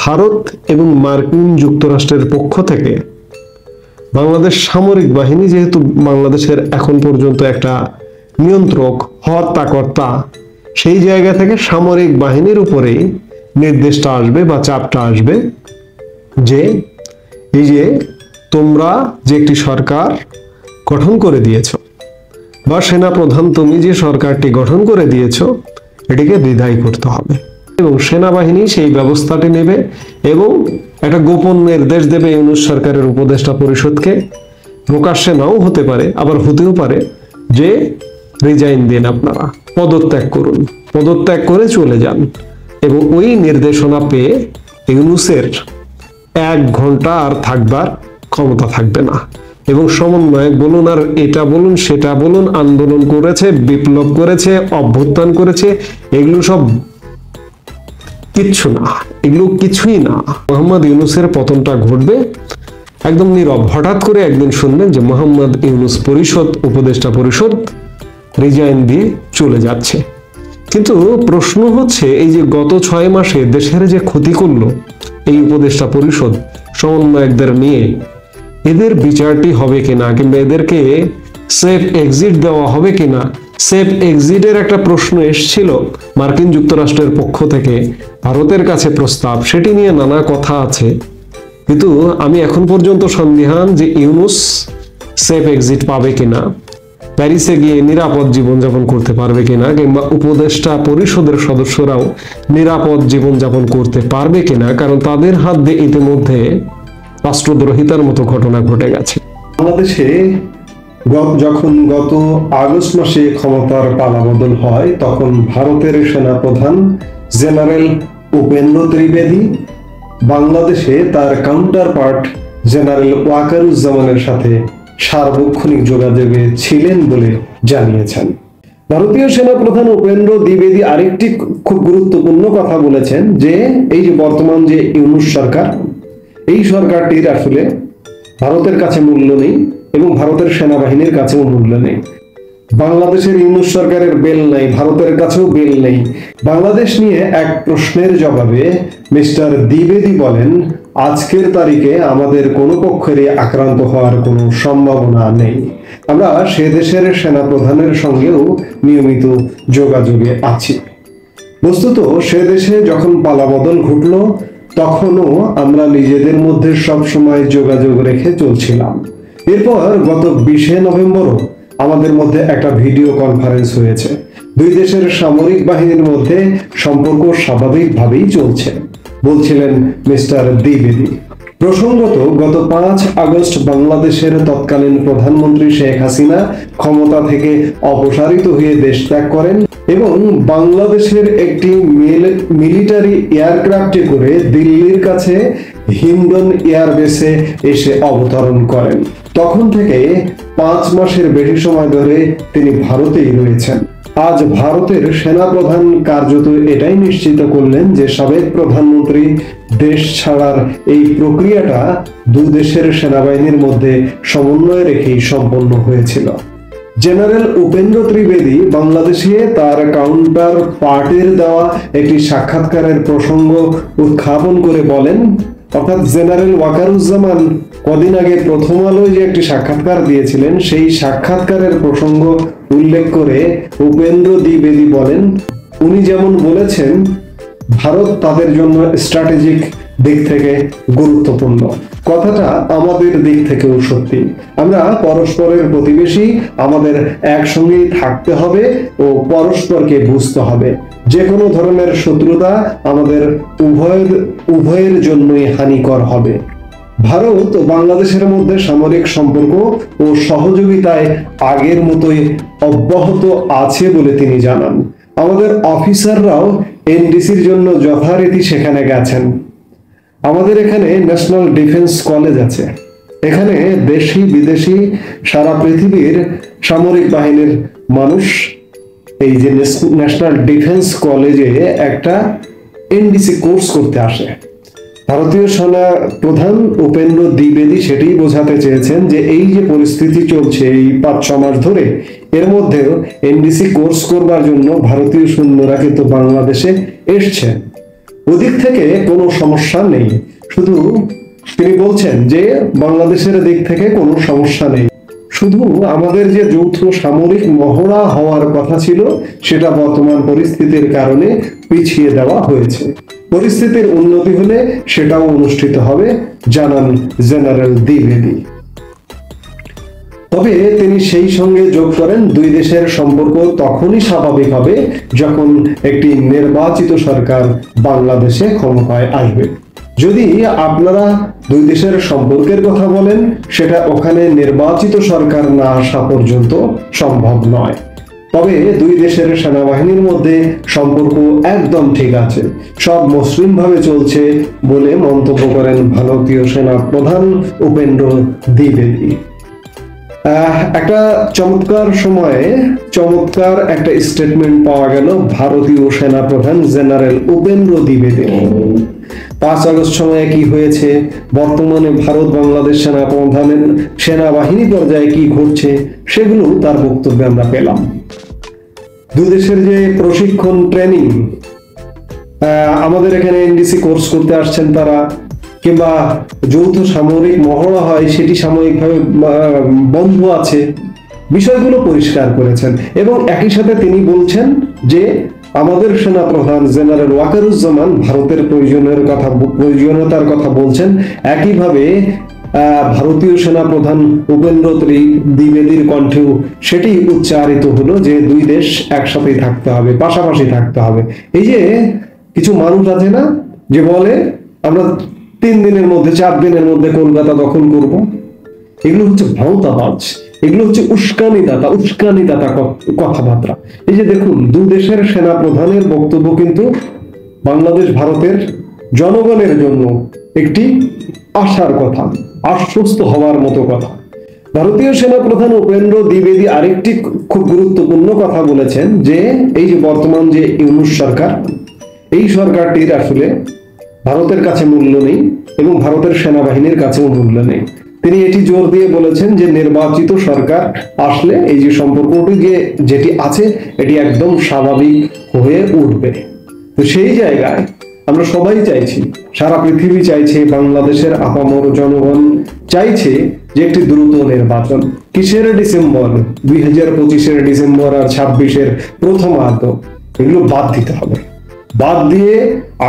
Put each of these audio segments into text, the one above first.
ভারত এবং মার্কিন যুক্তরাষ্ট্রের পক্ষ থেকে বাংলাদেশ সামরিক বাহিনী, যেহেতু বাংলাদেশের এখন পর্যন্ত একটা নিয়ন্ত্রক, হর্তাকর্তা, সেই জায়গা থেকে সামরিক বাহিনীর উপরেই নির্দেশটা আসবে বা চাপটা আসবে যে এই যে তোমরা যে একটি সরকার গঠন করে দিয়েছ বা সেনা প্রধান তুমি যে সরকারটি গঠন করে দিয়েছ এটিকে বিদায় করতে হবে এবং সেনাবাহিনী সেই ব্যবস্থাটি নেবে এবং একটা গোপন নির্দেশ দেবে ইউনূস সরকারের উপদেষ্টা পরিষদকে। প্রকাশ্যে নাও হতে পারে, আবার হতেও পারে যে রিজাইন দিন, আপনারা পদত্যাগ করুন, পদত্যাগ করে চলে যান। এবং ওই নির্দেশনা পেয়ে ইউনূসের 1 ঘন্টা আর থাকবার ক্ষমতা থাকবে না এবং সমন্বয়ক বলুন আর এটা বলুন সেটা বলুন, আন্দোলন করেছে, বিপ্লব করেছে, অভ্যুত্থান করেছে, এগুলো সব কিচ্ছু না, এগুলো কিছুই না। মোহাম্মদ ইউনূসের পতনটা ঘটবে একদম নীরব। হঠাৎ করে একদিন শুনবেন যে মোহাম্মদ ইউনূস উপদেষ্টা পরিষদ রিজাইন দিয়ে চলে যাচ্ছে। কিন্তু প্রশ্ন হচ্ছে, এই যে গত 6 মাসে দেশের যে ক্ষতি করলো এই উপদেষ্টা পরিষদ সমন্বয়কদের নিয়ে, এদের বিচারটি হবে কিনা কিংবা এদেরকে সেফ এক্সিট দেওয়া হবে কিনা? সেফ এক্সিটের একটা প্রশ্ন এসেছিল মার্কিন যুক্তরাষ্ট্রের পক্ষ থেকে, ভারতের কাছে প্রস্তাব, সেটি নিয়ে নানা কথা আছে। কিন্তু আমি এখন পর্যন্ত সন্দিহান যে ইউনূস সেফ এক্সিট পাবে কিনা, প্যারিসে গিয়ে নিরাপদ জীবনযাপন করতে পারবে কিনা, কিংবা উপদেষ্টা পরিষদের সদস্যরাও নিরাপদ জীবনযাপন করতে পারবে কিনা, কারণ তাদের হাত দিয়ে ইতিমধ্যে রাষ্ট্রদ্রোহিতার মতো ঘটনা ঘটে গেছে। বাংলাদেশে যখন গত আগস্ট মাসে ক্ষমতার পালাবদল হয়, তখন ভারতের সেনাপ্রধান জেনারেল উপেন্দ্র ত্রিবেদী বাংলাদেশে তার কাউন্টার পার্ট জেনারেল ওয়াকারুজ্জামানের সাথে সার্বক্ষণিক যোগাযোগে ছিলেন বলে জানিয়েছেন। ভারতীয় সেনাপ্রধান উপেন্দ্র দ্বিবেদী আরেকটি খুব গুরুত্বপূর্ণ কথা বলেছেন যে এই যে বর্তমান যে ইউনূস সরকার, এই সরকারটির আসলে ভারতের কাছে মূল্য নেই এবং ভারতের সেনাবাহিনীর কাছেও মূল্য নেই। বাংলাদেশের ইউনূস সরকারের বেল নাই, ভারতের কাছেও বেল নেই। বাংলাদেশ নিয়ে এক প্রশ্নের জবাবে মিস্টার দ্বিবেদী বলেন, আজকের তারিখে আমাদের কোনো পক্ষেরই আক্রান্ত হওয়ার কোনো সম্ভাবনা নেই। আমরা সে দেশের সেনাপ্রধানের সঙ্গেও নিয়মিত যোগাযোগে আছি। বস্তুত সে দেশে যখন পালাবদল ঘটলো তখনও আমরা নিজেদের মধ্যে সবসময় যোগাযোগ রেখে চলছিলাম। এরপর গত 20 নভেম্বরও আমাদের মধ্যে একটা ভিডিও কনফারেন্স হয়েছে। দুই দেশের সামরিক বাহিনীর মধ্যে সম্পর্ক স্বাভাবিকভাবেই চলছে, বলছিলেন মিস্টার দ্বিবেদী। প্রসঙ্গত, গত 5 আগস্ট বাংলাদেশের তৎকালীন প্রধানমন্ত্রী শেখ হাসিনা ক্ষমতা থেকে অপসারিত হয়ে দেশ ত্যাগ করেন এবং বাংলাদেশের একটি মিলিটারি এয়ারক্রাফটে করে দিল্লির কাছে হিন্ডন এয়ারবেসে এসে অবতরণ করেন। তখন থেকে 5 মাসের বেশি সময় ধরে তিনি ভারতেই রয়েছেন। আজ ভারতের সেনাপ্রধান কার্যত এটাই নিশ্চিত করলেন যে সাবেক প্রধানমন্ত্রী দেশ ছাড়ার এই প্রক্রিয়াটা দুই দেশের সেনাবাহিনীর মধ্যে সমন্বয় রেখেই সম্পন্ন হয়েছিল। জেনারেল উপেন্দ্র ত্রিবেদী বাংলাদেশে তার কাউন্টার পার্টের দেওয়া একটি সাক্ষাৎকারের প্রসঙ্গ উত্থাপন করে বলেন, অর্থাৎ জেনারেল ওয়াকারুজ্জামান কদিন আগে প্রথম আলোয় যে একটি সাক্ষাৎকার দিয়েছিলেন, সেই সাক্ষাৎকারের প্রসঙ্গ উল্লেখ করে উপেন্দ্র দ্বিবেদী বলেন, উনি যেমন বলেছেন ভারত তাদের জন্য স্ট্র্যাটেজিক দিক থেকে গুরুত্বপূর্ণ, কথাটা আমাদের দিক থেকেও সত্যি। আমরা পরস্পরের প্রতিবেশী, আমাদের একসঙ্গেই থাকতে হবে ও পরস্পরকে বুঝতে হবে। যে কোনো ধরনের শত্রুতা আমাদের উভয়ের জন্যই হানিকর হবে। ভারত ও বাংলাদেশের মধ্যে সামরিক সম্পর্ক ও সহযোগিতায় আগের মতোই অব্যাহত আছে বলে তিনি জানান। আমাদের অফিসাররাও এনডিসির জন্য যথারীতি সেখানে গেছেন। আমাদের এখানে ন্যাশনাল ডিফেন্স কলেজ আছে। এখানে দেশি বিদেশি সারা পৃথিবীর সামরিক বাহিনীর মানুষ এই যে ন্যাশনাল ডিফেন্স কলেজে একটা এনডিসি কোর্স করতে আসে। ভারতীয় সেনা প্রধান উপেন্দ্র দ্বিবেদী সেটাই বোঝাতে চেয়েছেন যে এই যে পরিস্থিতি চলছে এই 5-6 মাস ধরে, এর মধ্যেও এনডিসি কোর্স করবার জন্য ভারতীয় সৈন্যরা কিন্তু বাংলাদেশে এসছে। ওদিক থেকে কোনো সমস্যা নেই। শুধু তিনি বলছেন যে বাংলাদেশের দিক থেকে কোনো সমস্যা নেই, শুধু আমাদের যে যৌথ সামরিক মহড়া হওয়ার কথা ছিল সেটা বর্তমান পরিস্থিতির কারণে পিছিয়ে দেওয়া হয়েছে। পরিস্থিতির উন্নতি হলে সেটাও অনুষ্ঠিত হবে, জানান জেনারেল দ্বিবেদী। তবে তিনি সেই সঙ্গে যোগ করেন, দুই দেশের সম্পর্ক তখনই স্বাভাবিক হবে যখন একটি নির্বাচিত সরকার বাংলাদেশে ক্ষমতায় আসবে। যদি আপনারা দুই দেশের সম্পর্কের কথা বলেন, সেটা ওখানে নির্বাচিত সরকার না আসা পর্যন্ত সম্ভব নয়। তবে দুই দেশের সেনাবাহিনীর মধ্যে সম্পর্ক একদম ঠিক আছে, সব মসৃণভাবে চলছে বলে মন্তব্য করেন ভারতীয় সেনা প্রধান উপেন্দ্র দ্বিবেদী। একটা চমৎকার সময়ে চমৎকার একটা স্টেটমেন্ট পাওয়া গেল ভারতীয় সেনা প্রধান জেনারেল উপেন্দ্র দ্বিবেদী। 5 আগস্ট সময়ে কি হয়েছে, বর্তমানে ভারত বাংলাদেশ সেনাবাহিনী পর্যায়ে কি ঘটছে, সেগুলো তার বক্তব্যে আমরা পেলাম। দুই দেশের যে প্রশিক্ষণ ট্রেনিং, আমাদের এখানে এনডিসি কোর্স করতে আসছেন তারা, কিংবা যৌথ সামরিক মহড়া হয় সেটি সাময়িকভাবে বন্ধ আছে, বিষয়গুলো পরিষ্কার করেছেন। এবং একই সাথে তিনি বলছেন যে আমাদের সেনা প্রধান জেনারেল ওয়াকারুজ্জামান ভারতের প্রয়োজনীয়তার কথা বলছেন। একইভাবে ভারতীয় সেনা প্রধান উপেন্দ্র দ্বিবেদীর কণ্ঠেও সেটি উচ্চারিত হলো যে দুই দেশ একসাথেই থাকতে হবে, পাশাপাশি থাকতে হবে। এই যে কিছু মানুষ আছে না যে বলে আমরা 3 দিনের মধ্যে 4 দিনের মধ্যে কলকাতা দখল করব, এগুলো হচ্ছে ভাওতাবাজ, এগুলো হচ্ছে উস্কানিদাতা কথাবার্তা। এই যে দেখুন, দুই দেশের সেনা প্রধানের বক্তব্য কিন্তু বাংলাদেশ ভারতের জনগণের জন্য একটি আশার কথা, আশ্বস্ত হওয়ার মতো কথা। ভারতীয় সেনা প্রধান উপেন্দ্র দ্বিবেদী আরেকটি খুব গুরুত্বপূর্ণ কথা বলেছেন যে এই যে বর্তমান যে ইউনূস সরকার, এই সরকারটির আসলে ভারতের কাছে মূল্য নেই এবং ভারতের সেনাবাহিনীর কাছেও মূল্য নেই। তিনি এটি জোর দিয়ে বলেছেন যে নির্বাচিত সরকার আসলে এই যে সম্পর্কটি যেটি আছে এটি একদম স্বাভাবিক হয়ে উঠবে। তো সেই জায়গায় আমরা সবাই চাইছি, সারা পৃথিবী চাইছে, বাংলাদেশের আপামর জনগণ চাইছে যে একটি দ্রুত নির্বাচন। কিসের ডিসেম্বর, 2025-এর ডিসেম্বর আর 26-এর প্রথমার্ধ, এগুলো বাদ দিতে হবে। বাদ দিয়ে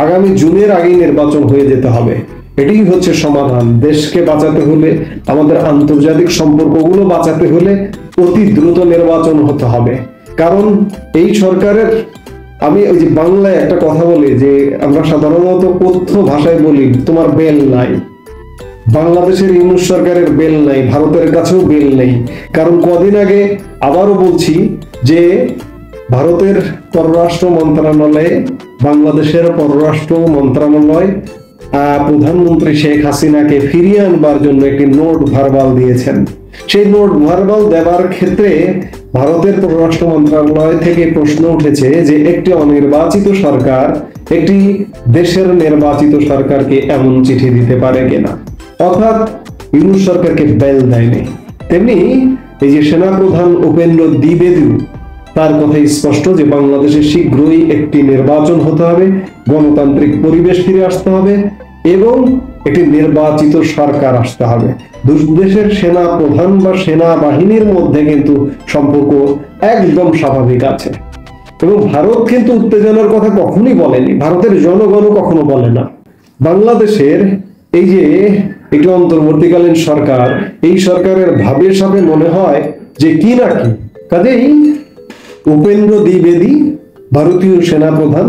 আগামী জুনের আগেই নির্বাচন হয়ে যেতে হবে। এটাই হচ্ছে সমাধান। দেশকে বাঁচাতে হলে, আমাদের আন্তর্জাতিক সম্পর্কগুলো বাঁচাতে হলে অতি দ্রুত নির্বাচন হতে হবে। কারণ এই সরকারের, আমি ওই যে বাংলায় একটা কথা বলি যে আমরা সাধারণত কথ্য ভাষায় বলি তোমার বেল নাই। বাংলাদেশের ইউনূস সরকারের বেল নাই, ভারতের কাছেও বেল নেই। কারণ কদিন আগে আবারও বলছি যে ভারতের পররাষ্ট্র মন্ত্রণালয়ে বাংলাদেশের পররাষ্ট্র মন্ত্রণালয় প্রধানমন্ত্রী শেখ হাসিনাকে ফিরিয়ে আনবার জন্য একটি নোট ভার্বাল দিয়েছেন। সেই নোট ভার্বাল দেওয়ার ক্ষেত্রে ভারতের পররাষ্ট্র মন্ত্রণালয় থেকে প্রশ্ন উঠেছে যে একটি অনির্বাচিত সরকার একটি দেশের নির্বাচিত সরকারকে এমন চিঠি দিতে পারে কিনা, অর্থাৎ ইউনূস সরকারকে বেল দেয়নি। তেমনি এই যে সেনাপ্রধান উপেন্দ্র দ্বিবেদী, তার কথাই স্পষ্ট যে বাংলাদেশে শীঘ্রই একটি নির্বাচন হতে হবে, গণতান্ত্রিক পরিবেশ ফিরে আসতে হবে এবং একটি নির্বাচিত সরকার আসতে হবে। দুই দেশের সেনা প্রধান বা সেনাবাহিনীর মধ্যে কিন্তু সম্পর্ক একদম স্বাভাবিক আছে এবং ভারত কিন্তু উত্তেজনার কথা কখনোই বলেনি, ভারতের জনগণও কখনো বলে না। বাংলাদেশের এই যে একটি অন্তর্বর্তীকালীন সরকার, এই সরকারের ভাবে সাবে মনে হয় যে কি না কি। কাজেই উপেন্দ্র দ্বিবেদী ভারতীয় সেনাপ্রধান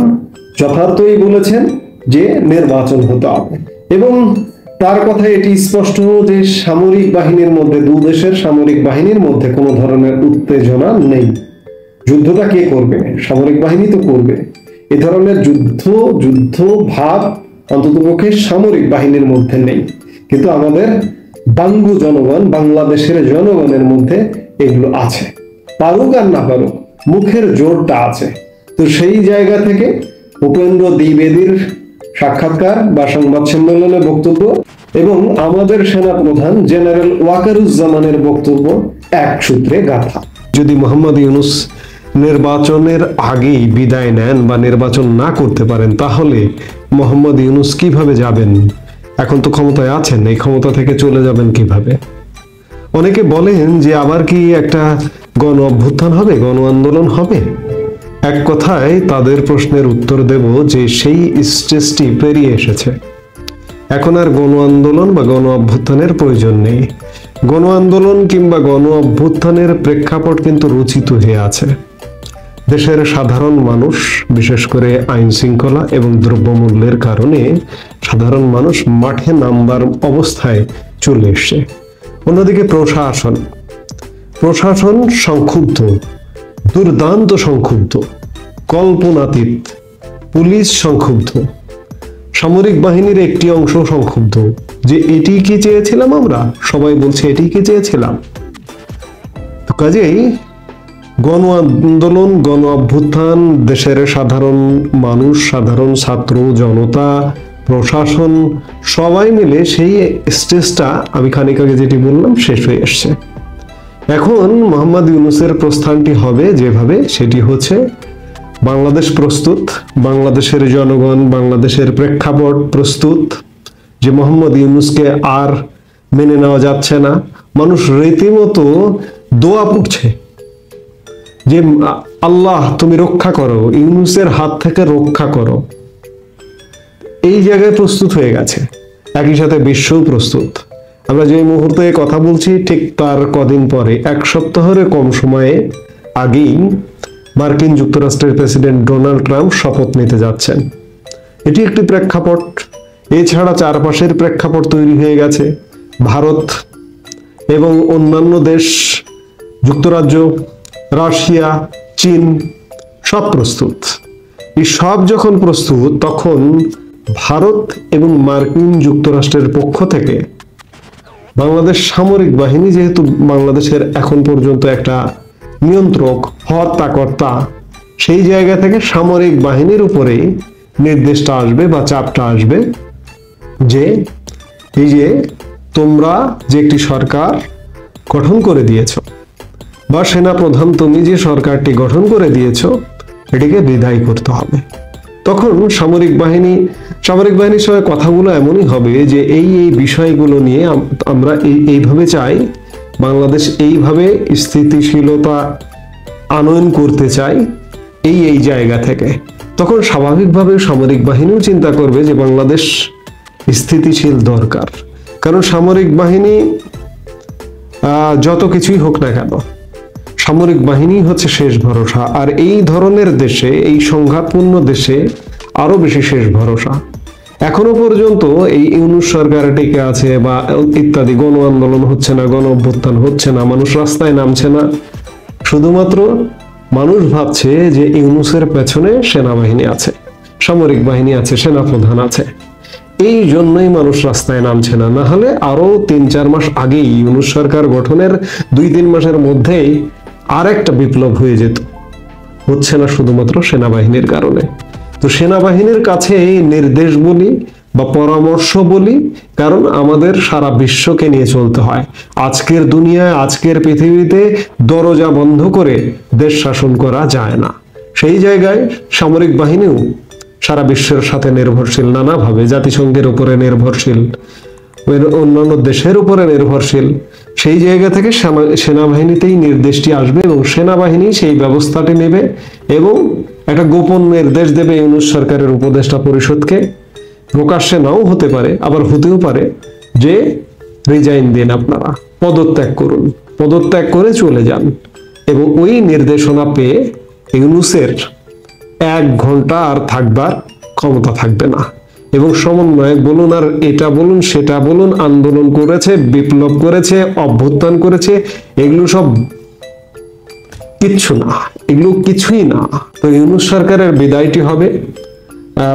যথার্থই বলেছেন যে নির্বাচন হতে হবে এবং তার কথায় এটি স্পষ্ট যে সামরিক বাহিনীর মধ্যে, দুই দেশের সামরিক বাহিনীর মধ্যে কোনো ধরনের উত্তেজনা নেই। যুদ্ধটা কে করবে? সামরিক বাহিনী তো করবে। এ ধরনের যুদ্ধ ভাব অন্ততপক্ষে সামরিক বাহিনীর মধ্যে নেই, কিন্তু আমাদের বাঙ্গু জনগণ, বাংলাদেশের জনগণের মধ্যে এগুলো আছে। পারুক আর না পারুক, মুখের জোরটা আছে। তো সেই জায়গা থেকে উপেন্দ্র দ্বিবেদীর সাক্ষাৎকার বা সংবাদ সম্মেলনের বক্তব্য এবং আমাদের সেনা প্রধান জেনারেল ওয়াকারুজ্জামানের বক্তব্য এক সূত্রে গাঁথা। যদি মোহাম্মদ ইউনূস নির্বাচনের আগেই বিদায় নেন বা নির্বাচন না করতে পারেন, তাহলে মোহাম্মদ ইউনূস কিভাবে যাবেন? এখন তো ক্ষমতায় আছেন, এই ক্ষমতা থেকে চলে যাবেন কিভাবে? অনেকে বলেন যে আবার কি একটা গণ অভ্যুত্থান হবে, গণ আন্দোলন হবে। এক কথায় তাদের প্রশ্নের উত্তর দেব যে সেই স্টেজটি পেরিয়ে এসেছে। এখন আর গণ আন্দোলন বা গণ অভ্যুত্থানের প্রয়োজন নেই। গণ আন্দোলন কিংবা গণ অভ্যুত্থানের প্রেক্ষাপট কিন্তু রচিত হয়ে আছে। দেশের সাধারণ মানুষ, বিশেষ করে আইন শৃঙ্খলা এবং দ্রব্যমূল্যের কারণে সাধারণ মানুষ মাঠে নামবার অবস্থায় চলে এসছে। অন্যদিকে প্রশাসন সংক্ষুব্ধ, দুর্দান্ত সংক্ষুব্ধ, কল্পনাতীত। পুলিশ সংক্ষুব্ধ, সামরিক বাহিনীর একটি অংশ সংক্ষুব্ধ যে এটি কি চেয়েছিলাম আমরা, সবাই বলছে এটি কি চেয়েছিলাম। তো কাজেই গণ আন্দোলন, গণ অভ্যুত্থান, দেশের সাধারণ মানুষ, সাধারণ ছাত্র জনতা, প্রশাসন সবাই মিলে সেই স্টেজটা আমি খানিক আগে যেটি বললাম শেষ হয়ে এসছে। এখন মোহাম্মদ ইউনূসের প্রস্থানটি হবে যেভাবে, সেটি হচ্ছে বাংলাদেশ প্রস্তুত, বাংলাদেশের জনগণ, বাংলাদেশের প্রেক্ষাপট প্রস্তুত যে মোহাম্মদ ইউনূসকে আর মেনে নেওয়া যাচ্ছে না। মানুষ রীতিমতো দোয়া পড়ছে যে আল্লাহ তুমি রক্ষা করো, ইউনূসের হাত থেকে রক্ষা করো। এই জায়গায় প্রস্তুত হয়ে গেছে। একই সাথে বিশ্বও প্রস্তুত। আমরা যে মুহূর্তে কথা বলছি ঠিক তার কদিন পরে, এক সপ্তাহের কম সময়ে আগেই মার্কিন যুক্তরাষ্ট্রের প্রেসিডেন্ট ডোনাল্ড ট্রাম্প শপথ নিতে যাচ্ছেন। এটি একটি প্রেক্ষাপট। এছাড়া চারপাশের প্রেক্ষাপট তৈরি হয়ে গেছে। ভারত এবং অন্যান্য দেশ, যুক্তরাজ্য, রাশিয়া, চীন সব প্রস্তুত। এই সব যখন প্রস্তুত, তখন ভারত এবং মার্কিন যুক্তরাষ্ট্রের পক্ষ থেকে বাংলাদেশ সামরিক বাহিনী, যেহেতু বাংলাদেশের এখন পর্যন্ত একটা নিয়ন্ত্রক, হর্তাকর্তা, সেই জায়গা থেকে সামরিক বাহিনীর উপরে নির্দেশটা আসবে বা চাপটা আসবে যে এই যে তোমরা যে একটি সরকার গঠন করে দিয়েছ, বা সেনাপ্রধান তুমি যে সরকারটি গঠন করে দিয়েছ, এটিকে বিদায় করতে হবে। তখন সামরিক বাহিনীর সঙ্গে কথাগুলো এমনই হবে যে এই বিষয়গুলো নিয়ে আমরা এইভাবে চাই, বাংলাদেশ এইভাবে স্থিতিশীলতা আনয়ন করতে চাই এই জায়গা থেকে। তখন স্বাভাবিকভাবে সামরিক বাহিনীও চিন্তা করবে যে বাংলাদেশ স্থিতিশীল দরকার। কারণ সামরিক বাহিনী যত কিছুই হোক না কেন, সামরিক বাহিনী হচ্ছে শেষ ভরসা। আর এই ধরনের দেশে, এই সংঘাতপূর্ণ দেশে আরো বেশি শেষ ভরসা। এখনো পর্যন্ত এই ইউনূস সরকার টিকে আছে বা ইত্যাদি, গণ আন্দোলন হচ্ছে না, গণ অভ্যুত্থান হচ্ছে না, মানুষ রাস্তায় নামছে না, শুধুমাত্র মানুষ ভাবছে যে ইউনূসের পেছনে সেনাবাহিনী আছে, সামরিক বাহিনী আছে, সেনাপ্রধান আছে। এই জন্যই মানুষ রাস্তায় নামছে না। না হলে আরো 3-4 মাস আগেই, ইউনূস সরকার গঠনের 2-3 মাসের মধ্যেই আরেকটা বিপ্লব হয়ে যেত। হচ্ছে না শুধুমাত্র সেনাবাহিনীর কারণে। তো সেনাবাহিনীর কাছে নির্দেশ বলি বা পরামর্শ বলি, কারণ আমাদের সারা বিশ্বকে নিয়ে চলতে হয়। আজকের দুনিয়ায়, আজকের পৃথিবীতে দরজা বন্ধ করে দেশ শাসন করা যায় না। সেই জায়গায় সামরিক বাহিনীও সারা বিশ্বের সাথে নির্ভরশীল, নানাভাবে জাতিসংঘের উপরে নির্ভরশীল, অন্যান্য দেশের উপরে নির্ভরশীল। সেই জায়গা থেকে সেনাবাহিনীতেই নির্দেশটি আসবে এবং সেনাবাহিনী সেই ব্যবস্থাটি নেবে এবং একটা গোপন নির্দেশ দেবে ইউনূস সরকারের উপদেষ্টা পরিষদকে। প্রকাশ্যে নাও হতে পারে, আবার হতেও পারে যে রিজাইন দিন, আপনারা পদত্যাগ করুন, পদত্যাগ করে চলে যান। এবং ওই নির্দেশনা পেয়ে ইউনূসের 1 ঘন্টা আর থাকবার ক্ষমতা থাকবে না। এবং সমন্বয়ক বলুন আর এটা বলুন সেটা বলুন, আন্দোলন করেছে, বিপ্লব করেছে, অভ্যুত্থান করেছে, এগুলো সব কিচ্ছু না, এগুলো কিছুই না। তো ইউনূস সরকারের বিদায়টি হবে,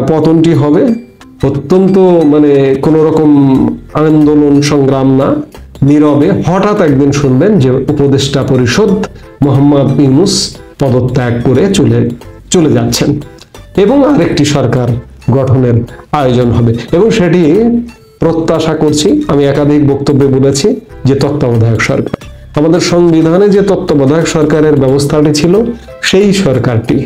পতনটি হবে অত্যন্ত কোন রকম আন্দোলন সংগ্রাম না, নীরবে হঠাৎ একদিন শুনবেন যে উপদেষ্টা পরিষদ মোহাম্মদ ইউনূস পদত্যাগ করে চলে যাচ্ছেন এবং আরেকটি সরকার গঠনের আয়োজন হবে। এবং সেটি প্রত্যাশা করছি, আমি একাধিক বক্তব্যে বলেছি, যে তত্ত্বাবধায়ক সরকার, আমাদের সংবিধানে যে তত্ত্বাবধায়ক সরকারের ব্যবস্থাটি ছিল, সেই সরকারটি